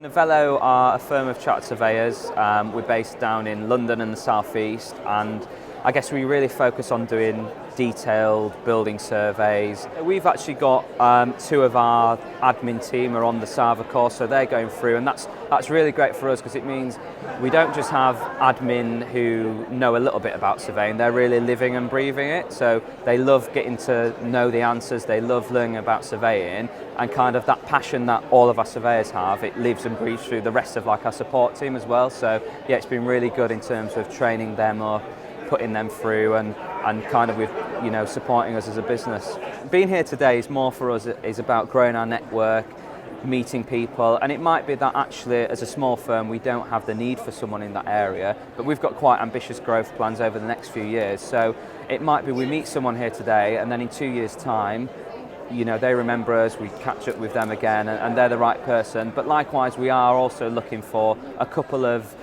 Novello are a firm of chartered surveyors. We're based down in London and the South East, and I guess we really focus on doing detailed building surveys. We've actually got two of our admin team are on the Sava course, so they're going through, and that's really great for us because it means we don't just have admin who know a little bit about surveying, they're really living and breathing it, so they love getting to know the answers, they love learning about surveying, and kind of that passion that all of our surveyors have, it lives and breathes through the rest of our support team as well. So yeah, it's been really good in terms of training them up, putting them through, and kind of with supporting us as a business. Being here today is more for us is about growing our network, meeting people, and it might be that actually as a small firm we don't have the need for someone in that area, but we've got quite ambitious growth plans over the next few years. So it might be we meet someone here today and then in 2 years' time they remember us, we catch up with them again, and they're the right person. But likewise, we are also looking for a couple of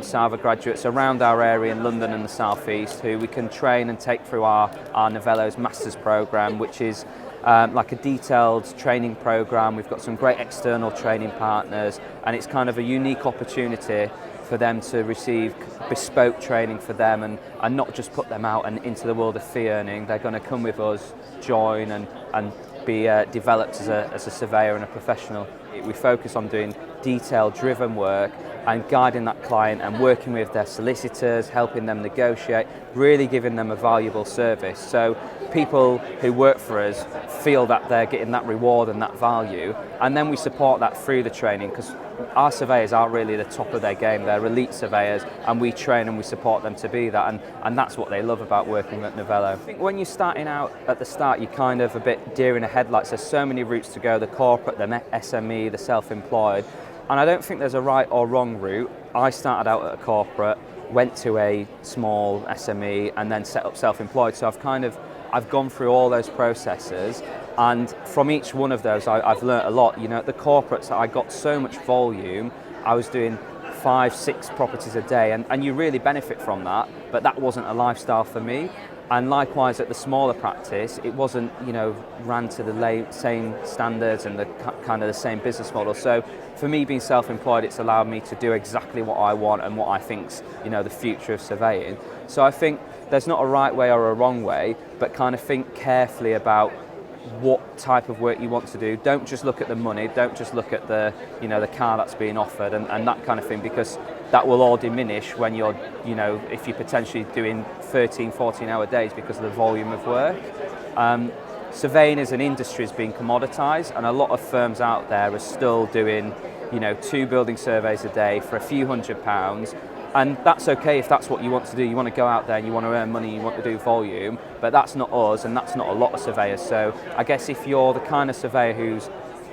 Sava graduates around our area in London and the South East who we can train and take through our Novello's Masters programme, which is like a detailed training programme. We've got some great external training partners, and it's kind of a unique opportunity for them to receive bespoke training for them and not just put them out and into the world of fee earning. They're going to come with us, join and be developed as a surveyor and a professional. We focus on doing detail driven work and guiding that client and working with their solicitors, helping them negotiate, really giving them a valuable service. So people who work for us feel that they're getting that reward and that value, and then we support that through the training because our surveyors are really the top of their game. They're elite surveyors, and we train and we support them to be that, and that's what they love about working at Novello. I think when you're starting out at the start, you're kind of a bit deer in the headlights. There's so many routes to go, the corporate, the SME, the self-employed, and I don't think there's a right or wrong route. I started out at a corporate, went to a small SME, and then set up self-employed, so I've gone through all those processes, and from each one of those I've learnt a lot. At the corporates I got so much volume, I was doing 5-6 properties a day, and you really benefit from that, but that wasn't a lifestyle for me. And likewise at the smaller practice, it wasn't ran to the same standards and the kind of the same business model. So for me, being self-employed, it's allowed me to do exactly what I want and what I think's the future of surveying. So I think there's not a right way or a wrong way, but kind of think carefully about what type of work you want to do. Don't just look at the money, don't just look at the the car that's being offered and that kind of thing, because that will all diminish when you're if you're potentially doing 13-14 hour days because of the volume of work. Surveying as an industry is being commoditised, and a lot of firms out there are still doing 2 building surveys a day for a few £100. And that's okay if that's what you want to do. You want to go out there and you want to earn money, you want to do volume, but that's not us and that's not a lot of surveyors. So I guess if you're the kind of surveyor who's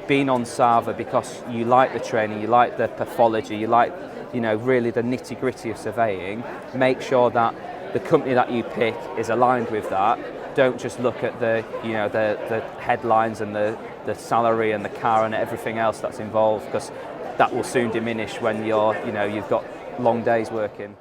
been on Sava because you like the training, you like the pathology, you like really the nitty gritty of surveying, make sure that the company that you pick is aligned with that. Don't just look at the the headlines and the salary and the car and everything else that's involved, because that will soon diminish when you've got long days working.